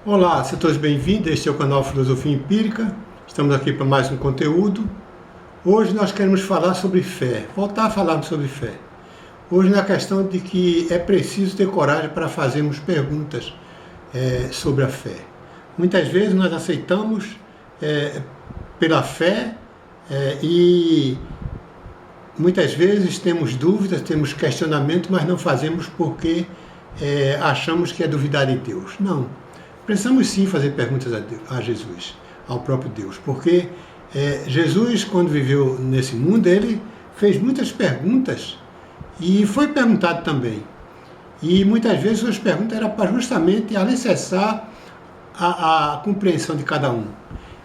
Olá, sejam todos bem-vindos, este é o canal Filosofia Empírica, estamos aqui para mais um conteúdo. Hoje nós queremos falar sobre fé, voltar a falar sobre fé. Hoje na questão de que é preciso ter coragem para fazermos perguntas sobre a fé. Muitas vezes nós aceitamos pela fé e muitas vezes temos dúvidas, temos questionamento, mas não fazemos porque achamos que é duvidar de Deus. Não. Precisamos sim fazer perguntas a Jesus, ao próprio Deus, porque Jesus, quando viveu nesse mundo, ele fez muitas perguntas e foi perguntado também. E muitas vezes suas perguntas eram para justamente alicerçar a compreensão de cada um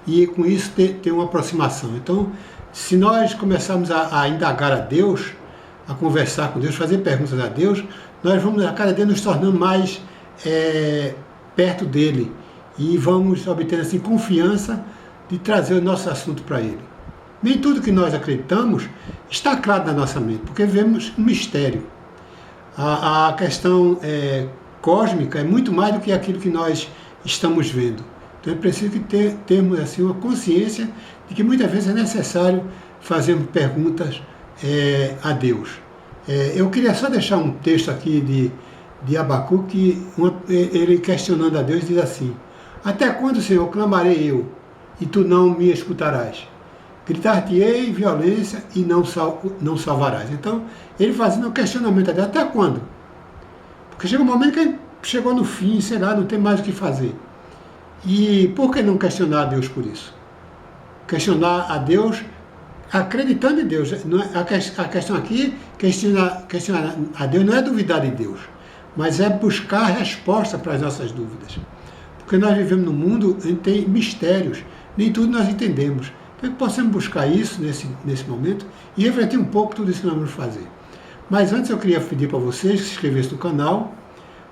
e com isso ter uma aproximação. Então, se nós começarmos a indagar a Deus, a conversar com Deus, fazer perguntas a Deus, nós vamos a cada dia nos tornando mais perto dele e vamos obter assim confiança de trazer o nosso assunto para ele. Nem tudo que nós acreditamos está claro na nossa mente, porque vemos um mistério. A questão cósmica é muito mais do que aquilo que nós estamos vendo. Então é preciso que termos assim uma consciência de que muitas vezes é necessário fazermos perguntas a Deus. Eu queria só deixar um texto aqui de Abacuque, ele questionando a Deus, diz assim: até quando, Senhor, clamarei eu, e tu não me escutarás? Gritar-te-ei violência e não salvarás. Então, ele fazendo um questionamento a Deus, até quando? Porque chega um momento que ele chegou no fim, sei lá, não tem mais o que fazer. E por que não questionar a Deus por isso? Questionar a Deus acreditando em Deus. A questão aqui, questionar a Deus não é duvidar de Deus, mas é buscar resposta para as nossas dúvidas. Porque nós vivemos num mundo em que tem mistérios, nem tudo nós entendemos. Então, que possamos buscar isso nesse momento e refletir um pouco tudo isso que nós vamos fazer. Mas antes eu queria pedir para vocês que se inscrevessem no canal,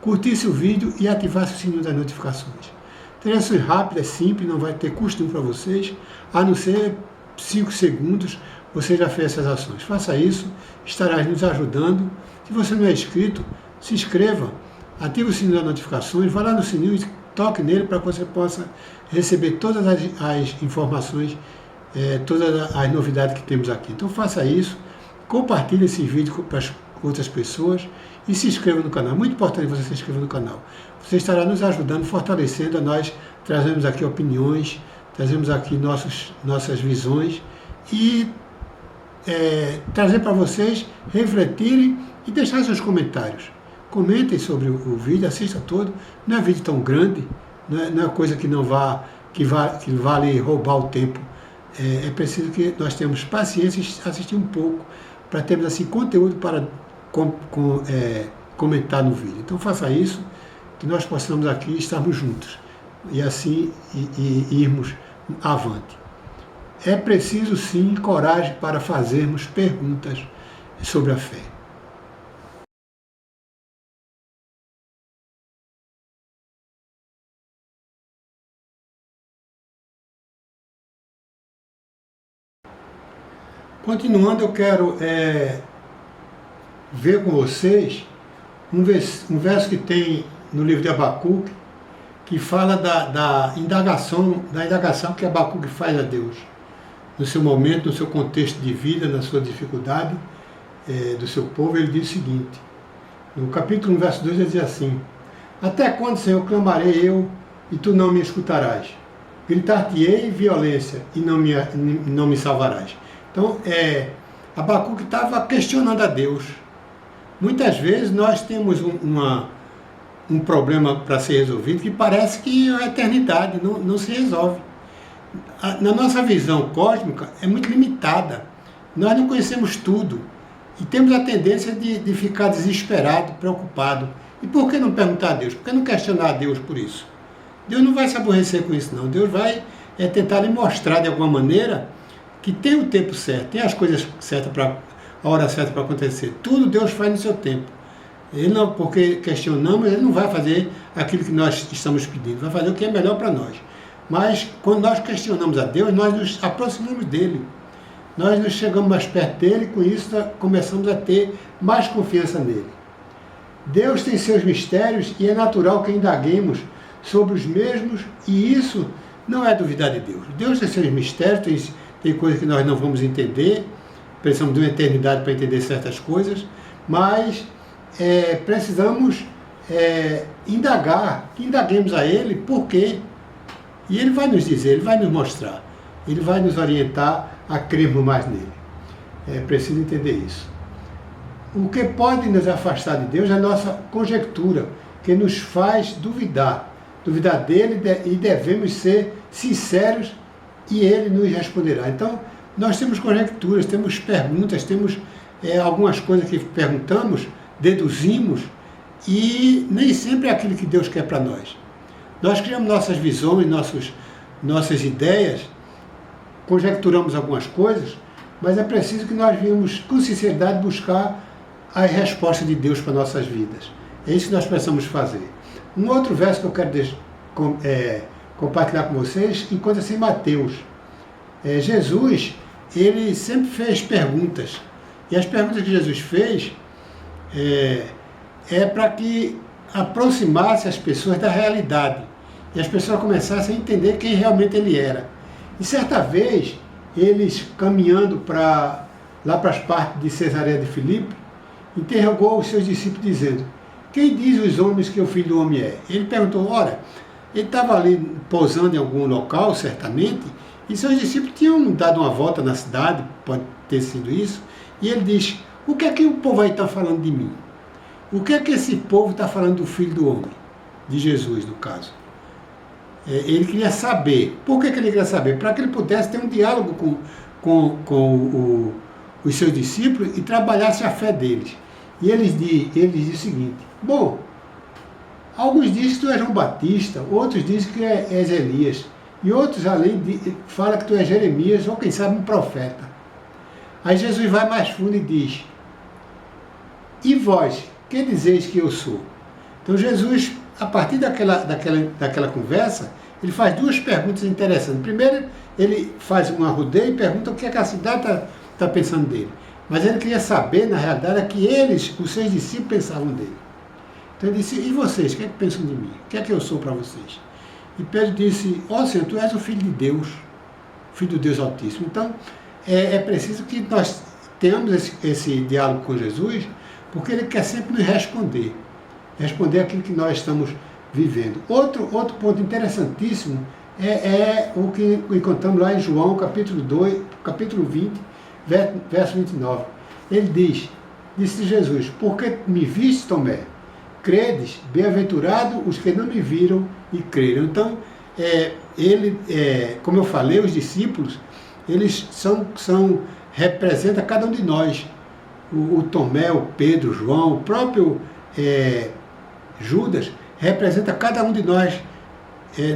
curtissem o vídeo e ativassem o sininho das notificações. Interações rápidas, simples, não vai ter custo nenhum para vocês, a não ser 5 segundos, você já fez essas ações. Faça isso, estará nos ajudando. Se você não é inscrito, se inscreva, ative o sininho das notificações, vá lá no sininho e toque nele para que você possa receber todas as informações, todas as novidades que temos aqui. Então faça isso, compartilhe esse vídeo para as outras pessoas e se inscreva no canal. Muito importante você se inscrever no canal. Você estará nos ajudando, fortalecendo a nós, trazemos aqui opiniões, trazemos aqui nossas visões e trazer para vocês refletirem e deixar seus comentários. Comentem sobre o vídeo, assista todo. Não é vídeo tão grande, não é coisa que vale roubar o tempo. É preciso que nós tenhamos paciência e assistir um pouco para termos assim conteúdo para comentar no vídeo. Então faça isso, que nós possamos aqui estarmos juntos e assim irmos avante. É preciso sim coragem para fazermos perguntas sobre a fé. Continuando, eu quero ver com vocês um verso que tem no livro de Abacuque, que fala da indagação que Abacuque faz a Deus, no seu momento, no seu contexto de vida, na sua dificuldade do seu povo. Ele diz o seguinte, no capítulo 1, verso 2, ele diz assim: até quando, Senhor, clamarei eu, e tu não me escutarás? Gritar-te-ei violência, e não me salvarás. Então, Abacuque estava questionando a Deus. Muitas vezes nós temos um problema para ser resolvido que parece que é a eternidade, não se resolve. Na nossa visão cósmica é muito limitada. Nós não conhecemos tudo e temos a tendência de ficar desesperado, preocupado. E por que não perguntar a Deus? Por que não questionar a Deus por isso? Deus não vai se aborrecer com isso, não. Deus vai tentar lhe mostrar de alguma maneira que tem o tempo certo, tem as coisas certas, a hora certa para acontecer. Tudo Deus faz no seu tempo. Ele não, porque questionamos, ele não vai fazer aquilo que nós estamos pedindo, vai fazer o que é melhor para nós. Mas quando nós questionamos a Deus, nós nos aproximamos dele. Nós nos chegamos mais perto dele e com isso começamos a ter mais confiança nele. Deus tem seus mistérios e é natural que indaguemos sobre os mesmos, e isso não é duvidar de Deus. Deus tem seus mistérios, tem coisas que nós não vamos entender, precisamos de uma eternidade para entender certas coisas, mas precisamos indagar, que indaguemos a Ele por quê. E Ele vai nos dizer, Ele vai nos mostrar, Ele vai nos orientar a crermos mais nele. É preciso entender isso. O que pode nos afastar de Deus é a nossa conjectura, que nos faz duvidar dele, e devemos ser sinceros e Ele nos responderá. Então, nós temos conjecturas, temos perguntas, temos algumas coisas que perguntamos, deduzimos, e nem sempre é aquilo que Deus quer para nós. Nós criamos nossas visões, nossas ideias, conjecturamos algumas coisas, mas é preciso que nós venhamos com sinceridade buscar a resposta de Deus para nossas vidas. É isso que nós precisamos fazer. Um outro verso que eu quero compartilhar com vocês encontra-se em Mateus. Jesus, ele sempre fez perguntas. E as perguntas que Jesus fez para que aproximasse as pessoas da realidade. E as pessoas começassem a entender quem realmente ele era. E certa vez, eles caminhando lá para as partes de Cesareia de Filipe, interrogou os seus discípulos dizendo: quem diz os homens que o Filho do Homem é? Ele perguntou, ora, ele estava ali pousando em algum local, certamente, e seus discípulos tinham dado uma volta na cidade, pode ter sido isso, e ele diz: o que é que o povo aí está falando de mim? O que é que esse povo está falando do Filho do Homem? De Jesus, no caso. Ele queria saber. Por que ele queria saber? Para que ele pudesse ter um diálogo com os seus discípulos e trabalhasse a fé deles. E ele diz o seguinte: bom, alguns dizem que tu és João Batista, outros dizem que és Elias, e outros além falam que tu és Jeremias, ou quem sabe um profeta. Aí Jesus vai mais fundo e diz: e vós, que dizeis que eu sou? Então Jesus, a partir daquela conversa, ele faz duas perguntas interessantes. Primeiro, ele faz uma rodeio e pergunta o que é que a cidade está pensando dele. Mas ele queria saber, na realidade, é que os seus discípulos pensavam dele. Então ele disse: e vocês, o que é que pensam de mim? O que é que eu sou para vocês? E Pedro disse: ó Senhor, tu és o Filho de Deus, Filho do Deus Altíssimo. Então, é preciso que nós tenhamos esse diálogo com Jesus, porque ele quer sempre nos responder aquilo que nós estamos vivendo. Outro ponto interessantíssimo é o que encontramos lá em João, capítulo 20, verso 29. Ele disse Jesus: porque me viste, Tomé, credes, bem-aventurado os que não me viram e creram. Então, como eu falei, os discípulos, eles representam cada um de nós. O Tomé, o Pedro, o João, o próprio Judas, representa cada um de nós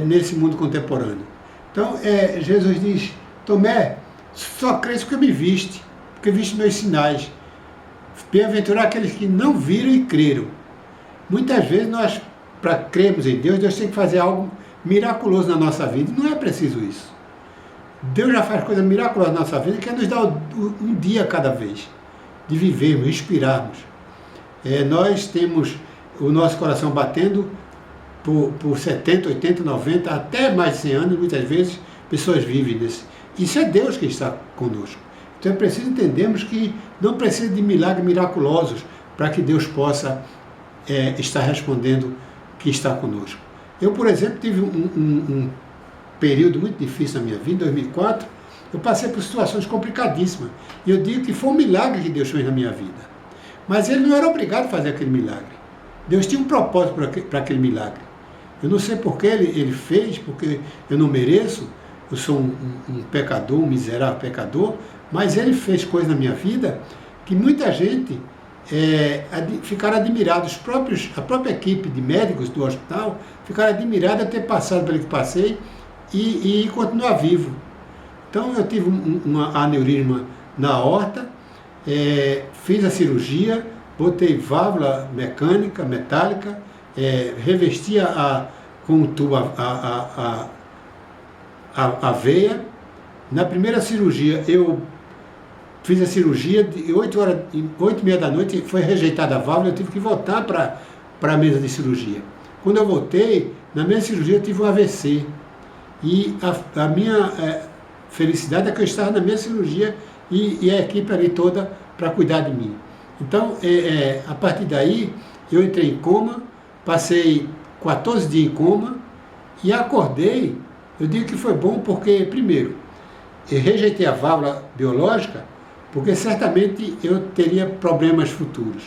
nesse mundo contemporâneo. Então, Jesus diz: Tomé, só crês porque me viste, porque viste meus sinais. Bem-aventurado aqueles que não viram e creram. Muitas vezes nós, para crermos em Deus tem que fazer algo miraculoso na nossa vida. Não é preciso isso. Deus já faz coisa miraculosa na nossa vida, que é nos dar um dia a cada vez, de vivermos, inspirarmos. Nós temos o nosso coração batendo por 70, 80, 90, até mais de 100 anos, muitas vezes, pessoas vivem nesse. Isso é Deus que está conosco. Então é preciso entendermos que não precisa de milagres miraculosos para que Deus possa estar respondendo que está conosco. Eu, por exemplo, tive um período muito difícil na minha vida, em 2004, eu passei por situações complicadíssimas. E eu digo que foi um milagre que Deus fez na minha vida. Mas Ele não era obrigado a fazer aquele milagre. Deus tinha um propósito para aquele milagre. Eu não sei por que ele fez, porque eu não mereço, eu sou um pecador, um miserável pecador, mas Ele fez coisas na minha vida que muita gente ficaram admirados. A própria equipe de médicos do hospital ficaram admirados de ter passado pelo que passei e continuar vivo. Então eu tive um aneurisma na aorta, fiz a cirurgia, botei válvula mecânica, metálica, revesti com um tubo a veia. Na primeira cirurgia, eu fiz a cirurgia de 8h30 da noite, foi rejeitada a válvula, eu tive que voltar para a mesa de cirurgia. Quando eu voltei, Na minha cirurgia eu tive um AVC. E a minha felicidade é que eu estava na minha cirurgia e a equipe ali toda para cuidar de mim. Então, a partir daí, eu entrei em coma, passei 14 dias em coma e acordei. Eu digo que foi bom porque, primeiro, eu rejeitei a válvula biológica, porque certamente eu teria problemas futuros,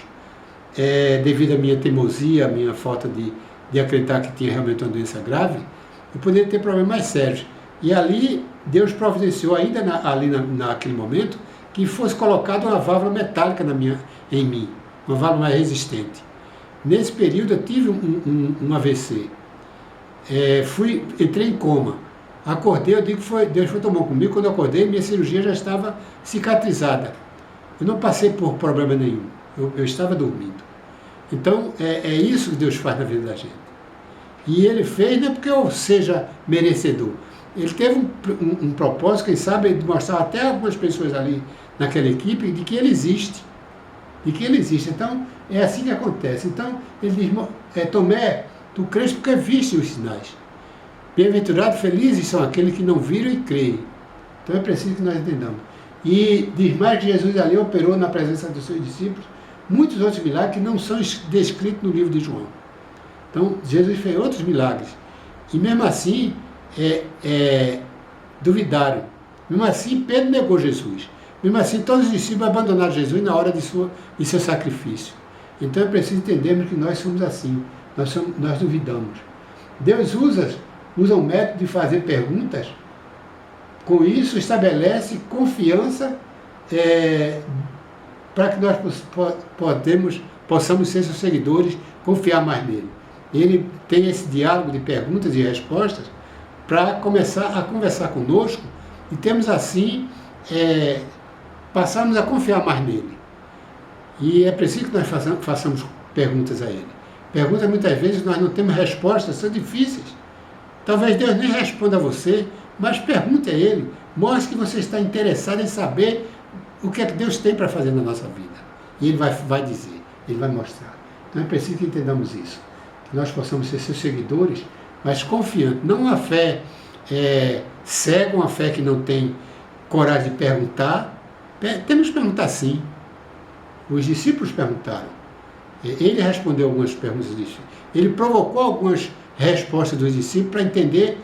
devido à minha teimosia, à minha falta de acreditar que tinha realmente uma doença grave, eu poderia ter problemas mais sérios. E ali, Deus providenciou ainda naquele momento, que fosse colocada uma válvula metálica em mim, uma válvula mais resistente. Nesse período eu tive um AVC, entrei em coma, acordei, eu digo que Deus foi tomar comigo, quando eu acordei minha cirurgia já estava cicatrizada. Eu não passei por problema nenhum, eu estava dormindo. Então é isso que Deus faz na vida da gente. E Ele fez não é porque eu seja merecedor, Ele teve um propósito, quem sabe, de mostrar até algumas pessoas ali naquela equipe de que Ele existe. Então, é assim que acontece. Então, ele diz, Tomé, tu crês porque viste os sinais. Bem-aventurados, felizes são aqueles que não viram e creem. Então, é preciso que nós entendamos. E diz mais que Jesus ali operou na presença dos seus discípulos muitos outros milagres que não são descritos no livro de João. Então, Jesus fez outros milagres. E mesmo assim, duvidaram. Mesmo assim, Pedro negou Jesus. Mesmo assim, todos os discípulos abandonaram Jesus na hora de seu sacrifício. Então é preciso entendermos que nós somos assim, nós duvidamos. Deus usa um método de fazer perguntas, com isso estabelece confiança para que nós possamos ser seus seguidores, confiar mais nele. Ele tem esse diálogo de perguntas e respostas para começar a conversar conosco e temos assim passarmos a confiar mais nele. E é preciso que nós façamos perguntas a ele. Perguntas muitas vezes nós não temos respostas, são difíceis. Talvez Deus nem responda a você, mas pergunte a ele. Mostre que você está interessado em saber o que é que Deus tem para fazer na nossa vida. E ele vai dizer, ele vai mostrar. Então é preciso que entendamos isso. Que nós possamos ser seus seguidores, mas confiantes. Não uma fé cega, uma fé que não tem coragem de perguntar. Temos que perguntar sim. Os discípulos perguntaram. Ele respondeu algumas perguntas dos discípulos. Ele provocou algumas respostas dos discípulos para entender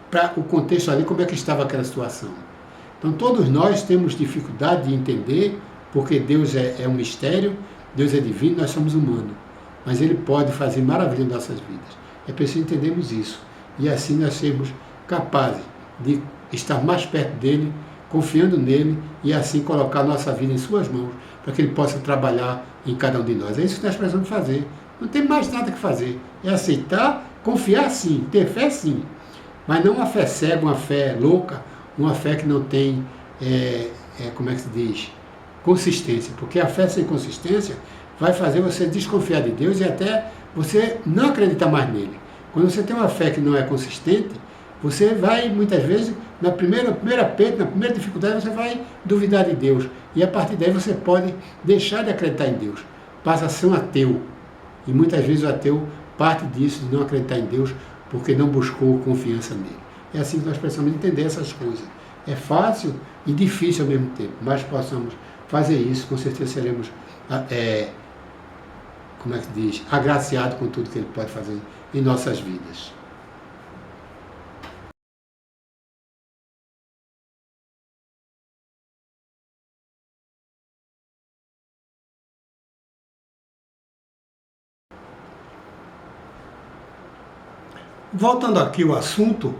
para o contexto ali como é que estava aquela situação. Então todos nós temos dificuldade de entender, porque Deus é um mistério, Deus é divino, nós somos humanos. Mas Ele pode fazer maravilha em nossas vidas. É preciso entendermos isso. E assim nós sermos capazes de estar mais perto dEle, confiando nele e assim colocar nossa vida em suas mãos, para que ele possa trabalhar em cada um de nós. É isso que nós precisamos fazer. Não tem mais nada que fazer. É aceitar, confiar sim, ter fé sim, mas não uma fé cega, uma fé louca, uma fé que não tem, como é que se diz, consistência, porque a fé sem consistência vai fazer você desconfiar de Deus e até você não acreditar mais nele. Quando você tem uma fé que não é consistente, você vai, muitas vezes, na primeira aperto, na primeira dificuldade, você vai duvidar de Deus. E a partir daí você pode deixar de acreditar em Deus. Passa a ser um ateu. E muitas vezes o ateu parte disso, de não acreditar em Deus, porque não buscou confiança nele. É assim que nós precisamos entender essas coisas. É fácil e difícil ao mesmo tempo, mas possamos fazer isso, com certeza seremos, como é que diz, agraciados com tudo que ele pode fazer em nossas vidas. Voltando aqui ao assunto,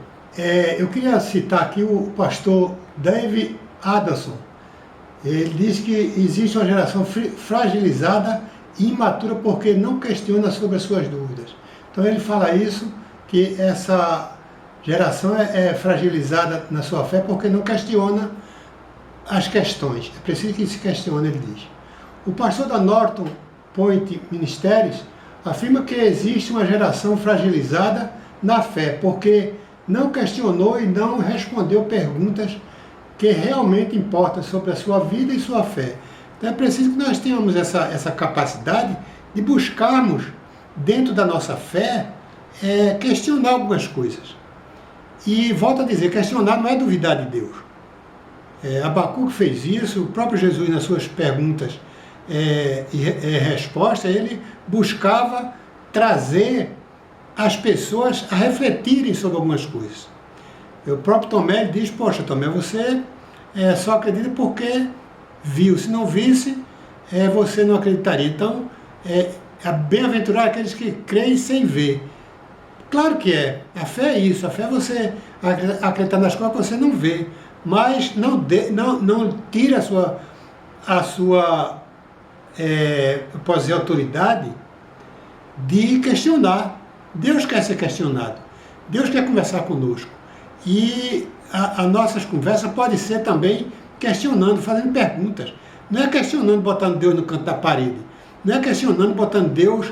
eu queria citar aqui o pastor David Anderson. Ele diz que existe uma geração fragilizada e imatura porque não questiona sobre as suas dúvidas. Então ele fala isso, que essa geração é fragilizada na sua fé porque não questiona as questões. É preciso que se questione, ele diz. O pastor da Norton Point Ministérios afirma que existe uma geração fragilizada na fé, porque não questionou e não respondeu perguntas que realmente importam sobre a sua vida e sua fé. Então é preciso que nós tenhamos essa capacidade de buscarmos dentro da nossa fé questionar algumas coisas. E volto a dizer, questionar não é duvidar de Deus. Abacuque fez isso, o próprio Jesus, nas suas perguntas e respostas, ele buscava trazer as pessoas a refletirem sobre algumas coisas. O próprio Tomé diz, poxa, Tomé, você só acredita porque viu. Se não visse, você não acreditaria. Então, bem-aventurado aqueles que creem sem ver. Claro que é. A fé é isso. A fé é você acreditar nas coisas que você não vê. Mas não tira a sua posso dizer, autoridade de questionar. Deus quer ser questionado. Deus quer conversar conosco. E as nossas conversas podem ser também questionando, fazendo perguntas. Não é questionando, botando Deus no canto da parede. Não é questionando, botando Deus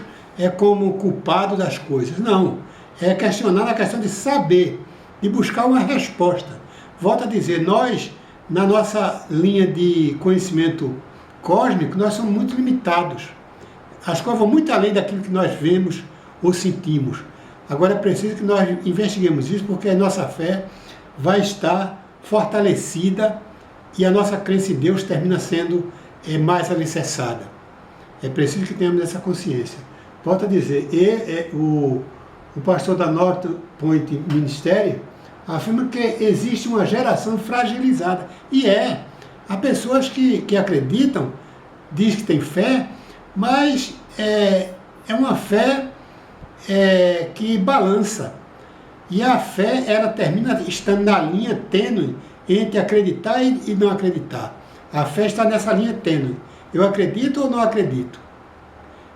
como culpado das coisas. Não. É questionando a questão de saber, de buscar uma resposta. Volto a dizer, nós, na nossa linha de conhecimento cósmico, nós somos muito limitados. As coisas vão muito além daquilo que nós vemos ou sentimos. Agora é preciso que nós investiguemos isso, porque a nossa fé vai estar fortalecida e a nossa crença em Deus termina sendo mais alicerçada. É preciso que tenhamos essa consciência. Volto a dizer, o pastor da North Point Ministério afirma que existe uma geração fragilizada. E há pessoas que acreditam, diz que tem fé, mas é uma fé que balança. E a fé, ela termina estando na linha tênue entre acreditar e não acreditar. A fé está nessa linha tênue. Eu acredito ou não acredito?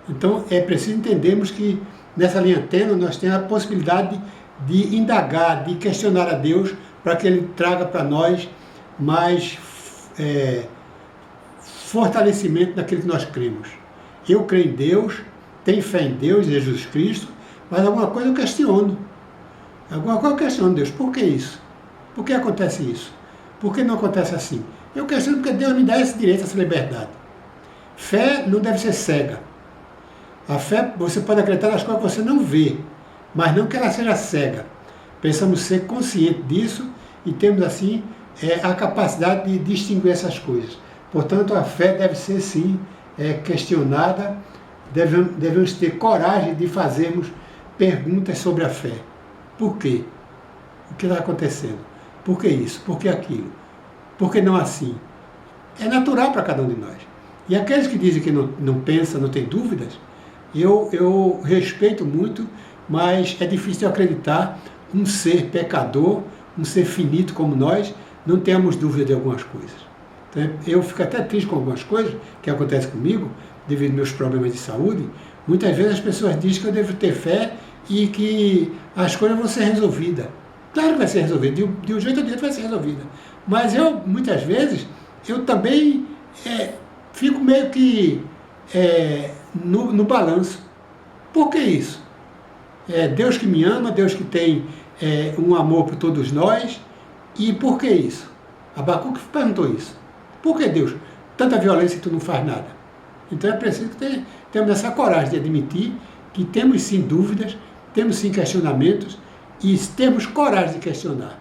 Então, é preciso entendermos que nessa linha tênue nós temos a possibilidade de indagar, de questionar a Deus para que Ele traga para nós mais fortalecimento daquilo que nós cremos. Eu creio em Deus, tenho fé em Deus, em Jesus Cristo, mas alguma coisa eu questiono. Alguma coisa eu questiono Deus. Por que isso? Por que acontece isso? Por que não acontece assim? Eu questiono porque Deus me dá esse direito, essa liberdade. Fé não deve ser cega. A fé, você pode acreditar nas coisas que você não vê, mas não que ela seja cega. Precisamos ser conscientes disso e temos assim a capacidade de distinguir essas coisas. Portanto, a fé deve ser sim questionada, devemos ter coragem de fazermos perguntas sobre a fé. Por quê? O que está acontecendo? Por que isso? Por que aquilo? Por que não assim? É natural para cada um de nós. E aqueles que dizem que não pensam, não têm dúvidas, eu respeito muito, mas é difícil acreditar um ser pecador, um ser finito como nós, não temos dúvida de algumas coisas. Então, eu fico até triste com algumas coisas que acontecem comigo, devido aos meus problemas de saúde. Muitas vezes as pessoas dizem que eu devo ter fé e que as coisas vão ser resolvidas. Claro que vai ser resolvida, de um jeito ou de outro vai ser resolvida. Mas muitas vezes, eu também fico meio que no balanço. Por que isso? Deus que me ama, Deus que tem um amor por todos nós. E por que isso? Abacuque perguntou isso. Por que Deus? Tanta violência e tu não faz nada. Então é preciso que tenhamos essa coragem de admitir que temos sim dúvidas, temos sim questionamentos e temos coragem de questionar.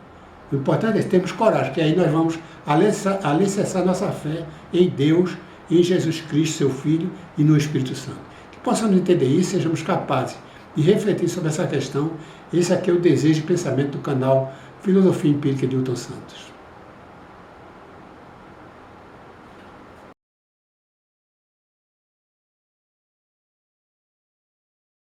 O importante é termos coragem, que aí nós vamos alicerçar nossa fé em Deus, em Jesus Cristo, seu Filho, e no Espírito Santo. Que possamos entender isso, sejamos capazes de refletir sobre essa questão. Esse aqui é o desejo e pensamento do canal Filosofia Empírica de Newton Santos.